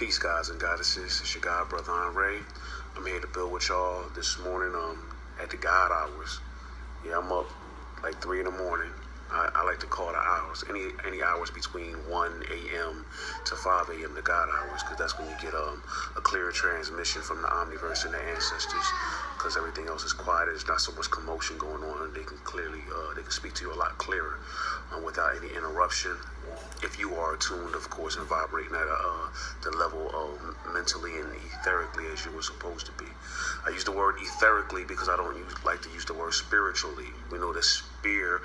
Peace, guys and goddesses. It's your God, Brother Andre. I'm here to build with y'all this morning at the God hours. Yeah, I'm up like 3 in the morning. I like to call the hours. Any hours between 1 a.m. to 5 a.m. the God hours, because that's when you get a clearer transmission from the omniverse and the ancestors, because everything else is quiet. There's not so much commotion going on. They can clearly, they can speak to you a lot clearer without any interruption. If you are attuned, of course, and vibrating at the level of mentally and etherically as you were supposed to be. I use the word etherically because I don't like to use the word spiritually. We know that sphere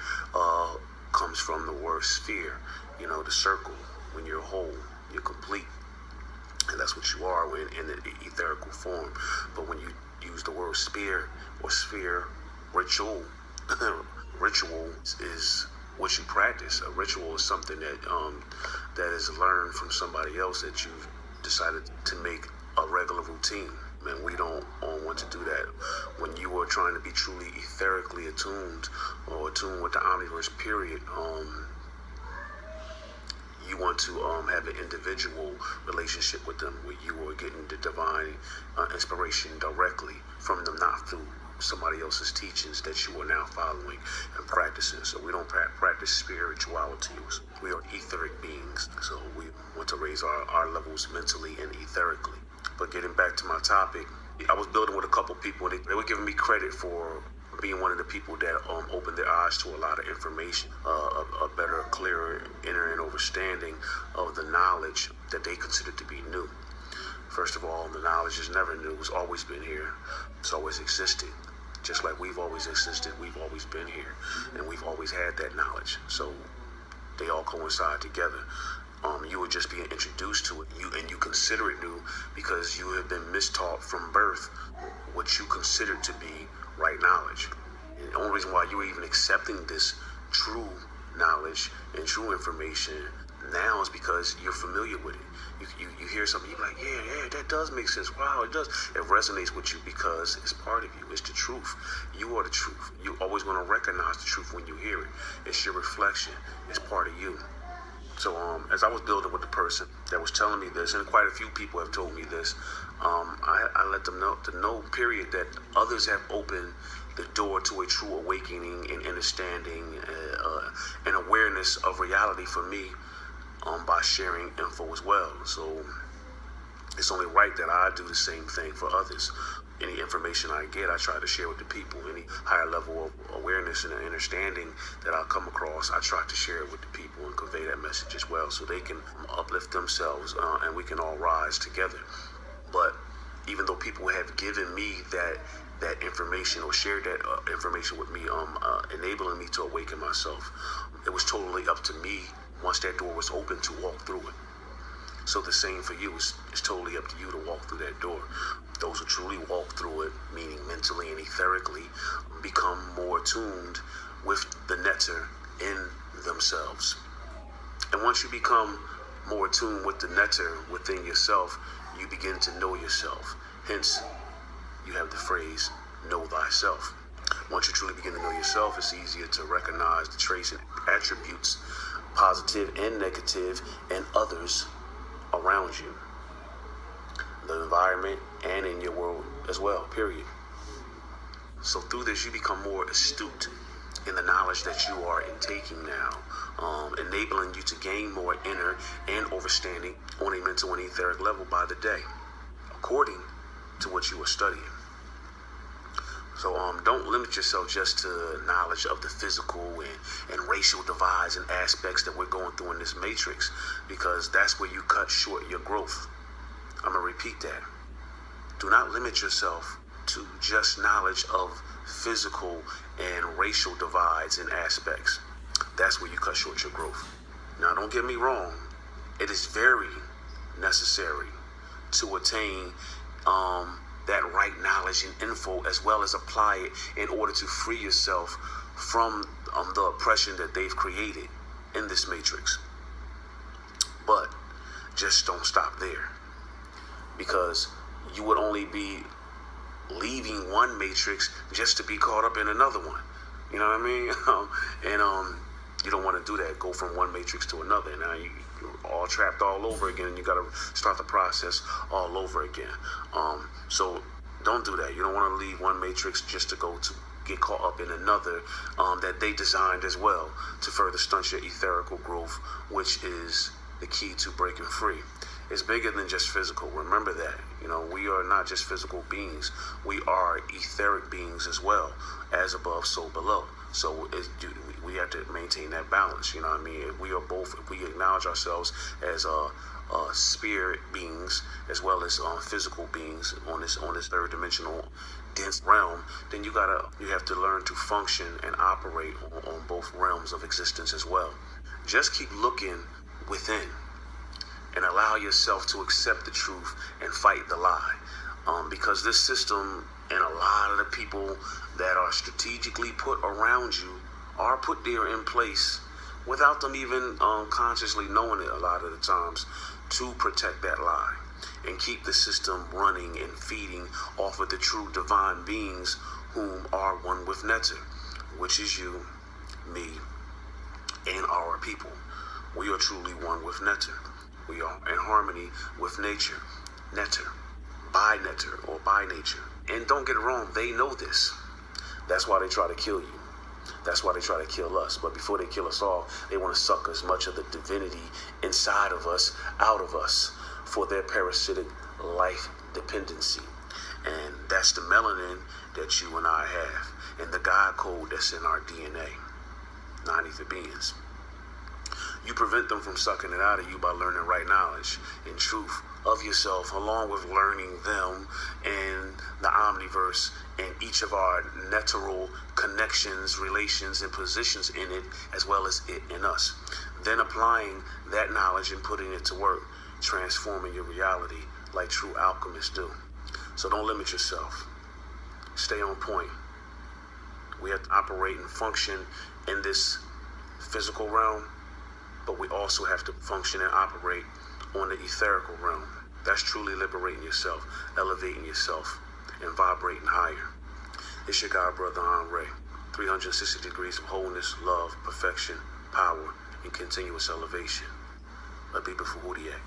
comes from the word sphere, the circle. When you're whole, you're complete. And that's what you are in the etherical form. But when you use the word sphere or sphere, ritual, ritual is what you practice. A ritual is something that is learned from somebody else that you've decided to make a regular routine. And we don't want to do that. When you are trying to be truly etherically attuned or attuned with the omniverse period, you want to have an individual relationship with them where you are getting the divine inspiration directly from them, not through somebody else's teachings that you are now following and practicing. So we don't practice spirituality. We are etheric beings. So we want to raise our levels mentally and etherically. But getting back to my topic, I was building with a couple people. They were giving me credit for being one of the people that opened their eyes to a lot of information, a better, clearer, inner and understanding of the knowledge that they considered to be new. First of all, the knowledge is never new. It's always been here. It's always existed. Just like we've always existed, we've always been here, and we've always had that knowledge. So they all coincide together. You were just being introduced to it, and you consider it new because you have been mistaught from birth what you consider to be right knowledge. And the only reason why you are even accepting this true knowledge and true information now is because you're familiar with it. You hear something, you're like, yeah, that does make sense. Wow, it does. It resonates with you because it's part of you. It's the truth. You are the truth. You're always going to recognize the truth when you hear it. It's your reflection. It's part of you. So as I was building with the person that was telling me this, and quite a few people have told me this, I let them know, period, that others have opened the door to a true awakening and understanding and awareness of reality for me by sharing info as well. So it's only right that I do the same thing for others. Any information I get, I try to share with the people. Any higher level of awareness and understanding that I come across, I try to share it with the people and convey that message as well so they can uplift themselves and we can all rise together. But even though people have given me that information or shared that information with me, enabling me to awaken myself, it was totally up to me once that door was open to walk through it. So the same for you. It's totally up to you to walk through that door. Those who truly walk through it, meaning mentally and etherically, become more attuned with the nectar in themselves. And once you become more attuned with the nectar within yourself, you begin to know yourself. Hence, you have the phrase, know thyself. Once you truly begin to know yourself, it's easier to recognize the traits and attributes, positive and negative, and others around you, the environment, and in your world as well, period. So through this, you become more astute in the knowledge that you are intaking now, enabling you to gain more inner and understanding on a mental and etheric level by the day, according to what you are studying. So don't limit yourself just to knowledge of the physical and racial divides and aspects that we're going through in this matrix, because that's where you cut short your growth. I'm going to repeat that. Do not limit yourself to just knowledge of physical and racial divides and aspects. That's where you cut short your growth. Now, don't get me wrong. It is very necessary to attain that right knowledge and info, as well as apply it in order to free yourself from the oppression that they've created in this matrix. But just don't stop there, because you would only be leaving one matrix just to be caught up in another one. You know what I mean? You don't want to do that. Go from one matrix to another. Now, all trapped all over again, and you got to start the process all over again. So don't do that. You don't want to leave one matrix just to go to get caught up in another that they designed as well to further stunt your etherical growth, which is the key to breaking free. It's bigger than just physical. Remember that. We are not just physical beings. We are etheric beings as well, as above, so below. So we have to maintain that balance. You know what I mean? If we are both, if we acknowledge ourselves as spirit beings as well as physical beings on this third dimensional dense realm, then you have to learn to function and operate on both realms of existence as well. Just keep looking within and allow yourself to accept the truth and fight the lie. Because this system and a lot of the people that are strategically put around you are put there in place without them even consciously knowing it a lot of the times to protect that lie and keep the system running and feeding off of the true divine beings whom are one with Neter, which is you, me, and our people. We are truly one with Neter. We are in harmony with nature, Neter, by Neter or by nature. And don't get it wrong, they know this. That's why they try to kill you. That's why they try to kill us. But before they kill us all, they want to suck as much of the divinity inside of us out of us for their parasitic life dependency. And that's the melanin that you and I have, and the God code that's in our DNA, non-ether beings. You prevent them from sucking it out of you by learning right knowledge and truth of yourself, along with learning them and the omniverse and each of our netteral connections, relations, and positions in it, as well as it in us. Then applying that knowledge and putting it to work, transforming your reality like true alchemists do. So don't limit yourself. Stay on point. We have to operate and function in this physical realm, but we also have to function and operate on the etherical realm. That's truly liberating yourself, elevating yourself, and vibrating higher. It's your God, Brother Andre. 360 degrees of wholeness, love, perfection, power, and continuous elevation. Labiba Fuhudiak.